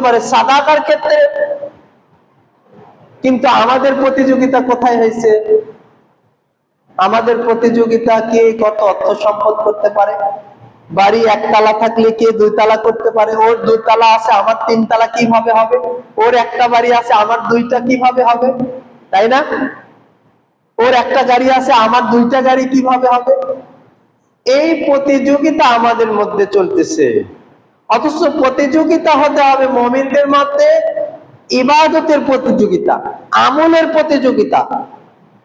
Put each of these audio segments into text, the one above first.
পারে সাদাকার ক্ষেত্রে, কিন্তু আমাদের প্রতিযোগিতা কোথায় হয়েছে? আমাদের প্রতিযোগিতা কে কত অর্থ সম্পদ করতে পারে। বাড়ি একতলা থাকলে কে 2 তলা করতে পারে। ওর 2 তলা আছে, আমার 3 তলা কিভাবে হবে? ওর একটা বাড়ি আছে, আমার 2টা কিভাবে হবে? তাই না? ওর একটা গাড়ি আছে, আমার 2টা গাড়ি কিভাবে হবে? এই প্রতিযোগিতা আমাদের মধ্যে চলতেছে। অথচ প্রতিযোগিতা হতে হবে মুমিনদের মধ্যে ইবাদতের প্রতিযোগিতা, আমলের প্রতিযোগিতা,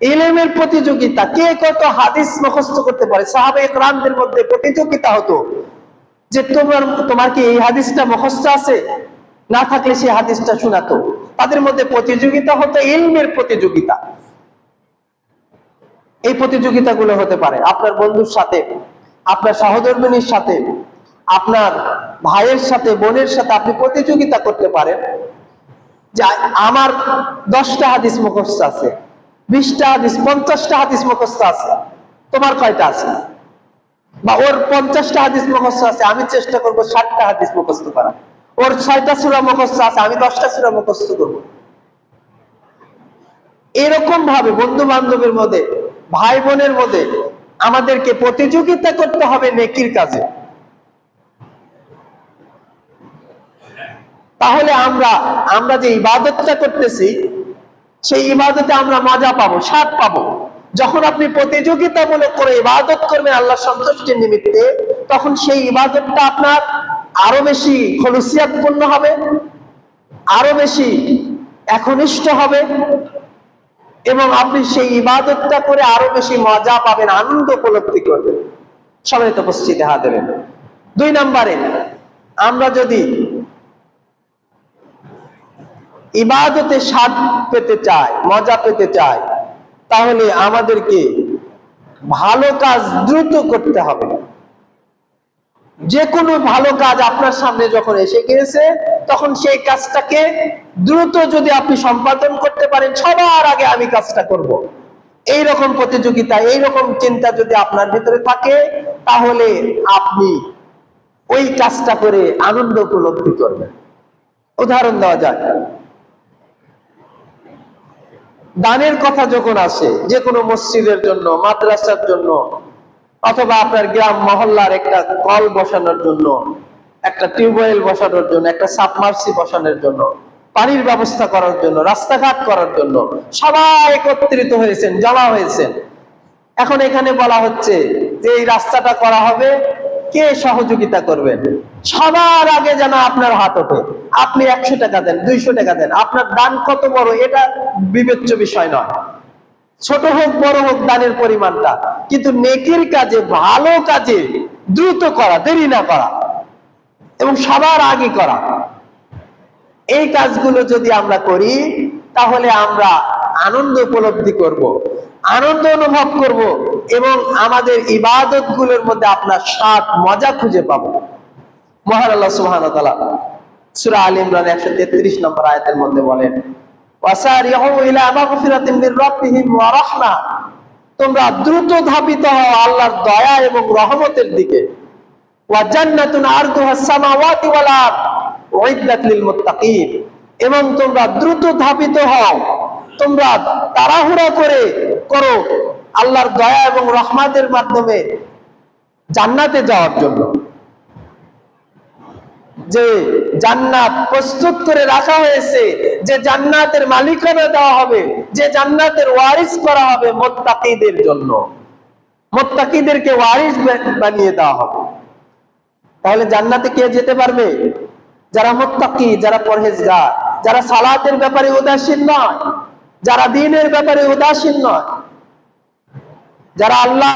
ইলমের প্রতিযোগিতা, কে কত হাদিস মুখস্থ করতে পারে। সাহাবায়ে কেরামদের মধ্যে প্রতিযোগিতা হতো যে তোমার কি এই হাদিসটা মুখস্থ আছে, না থাকলে সেই হাদিসটা শোনাতো। তাদের মধ্যে প্রতিযোগিতা হতো ইলমের প্রতিযোগিতা। এই প্রতিযোগিতাগুলো হতে পারে আপনার বন্ধুর সাথে, আপনার সহধর্মিনীর সাথে, আপনার ভাইয়ের সাথে, বোনের সাথে আপনি প্রতিযোগিতা করতে পারেন যে আমার 10টা হাদিস মুখস্থ আছে, 20টা হাদিস, 50টা হাদিস মুখস্থ আছে, তোমার কয়টা আছে? বা ওর 50টা হাদিস মুখস্থ আছে, আমি চেষ্টা করব 60টা হাদিস মুখস্থ করা। ওর 6টা সূরা মুখস্থ আছে, আমি 10টা সূরা মুখস্থ করব। এরকম ভাবে বন্ধু বান্ধবের মধ্যে, ভাই বোনের মধ্যে আমাদেরকে প্রতিযোগিতা করতে হবে নেকির কাজে। তাহলে আমরা যে ইবাদতটা করতেছি সেই ইবাদতে আমরা মজা পাবো, স্বাদ পাবো। যখন আপনি প্রতিযোগিতামূলক করে ইবাদত করবেন আল্লাহর সন্তুষ্টির নিমিত্তে, তখন সেই ইবাদতটা আপনার আরো বেশি খলুসিয়াতপূর্ণ হবে, আরো বেশি একনিষ্ঠ হবে, এবং আপনি সেই ইবাদতটা করে আরো বেশি মজা পাবেন, আনন্দ উপলব্ধি করবেন। সবাই তো উপস্থিতি হাত দেবেন। 2 নম্বরে, আমরা যদি ইবাদতে স্বাদ পেতে চাই, মজা পেতে চাই, তাহলে আমাদেরকে ভালো কাজ দ্রুত করতে হবে। যে কোনো ভালো কাজ আপনার সামনে যখন এসে গিয়েছে, তখন সেই কাজটাকে দ্রুত যদি আপনি সম্পাদন করতে পারেন, সবার আগে আমি কাজটা করব, এইরকম প্রতিযোগিতা, এইরকম চিন্তা যদি আপনার ভিতরে থাকে, তাহলে আপনি ওই কাজটা করে আনন্দ উপলব্ধি করবেন। উদাহরণ দেওয়া যায়, দানের কথা যখন আসে, যে কোনো মসজিদের জন্য, মাদ্রাসার জন্য, অথবা আপনার গ্রাম মহল্লার একটা কল বসানোর জন্য, একটা টিউবওয়েল বসানোর জন্য, একটা সাবমার্সি বসানোর জন্য, পানির ব্যবস্থা করার জন্য, রাস্তাঘাট করার জন্য সবাই একত্রিত হয়েছেন, জমা হয়েছেন। এখন এখানে বলা হচ্ছে যে এই রাস্তাটা করা হবে, কে সহযোগিতা করবেন? সবার আগে যেন আপনার হাত ওঠে। আপনি 100 টাকা দেন, 200 টাকা দেন, আপনার দান কত বড় এটা বিবেচ্য বিষয় নয়। ছোট হোক বড় হোক দানের পরিমাণটা, কিন্তু নেকির কাজে, ভালো কাজে দ্রুত করা, দেরি না করা এবং সবার আগে করা, এই কাজগুলো যদি আমরা করি, তাহলে আমরা আনন্দ উপলব্ধি করব, আনন্দ অনুভব করব, এবং আমাদের ইবাদত গুলোর মধ্যে আপনার স্বাদ, মজা খুঁজে পাবো। মহান আল্লাহ সুবহানাহু ওয়া তাআলা সূরা আলে ইমরান 133 নম্বর আয়াতের মধ্যে বলেন, ওয়াসারিউ ইলা মাগফিরাতিন মির রাব্বিহিম ওয়া রাহমা, তোমরা দ্রুত ধাবিত হও আল্লাহর দয়া এবং রহমতের দিকে। ওয়া জান্নাতুন আরদুহাস সামাওয়াতি ওয়াল আরদ উইদ্দাত লিল মুত্তাকিন, এবং তোমরা দ্রুত ধাবিত হও, তোমরা তাড়াহুড়া করো আল্লাহর দয়া এবং রহমতের মাধ্যমে জান্নাতে যাওয়ার জন্য। যে জান্নাত প্রস্তুত করে রাখা হয়েছে, যে জান্নাতের মালিকানা দেওয়া হবে, যে জান্নাতের ওয়ারিস করা হবে মুত্তাকিদের জন্য, মুত্তাকিদেরকে ওয়ারিস বানিয়ে দেওয়া হবে। তাহলে জান্নাতে কে যেতে পারবে? যারা মুত্তাকি, যারা পরহেজগার, যারা সালাতের ব্যাপারে উদাসীন নয়, যারা দ্বীনের ব্যাপারে উদাসীন নয়, যারা আল্লাহ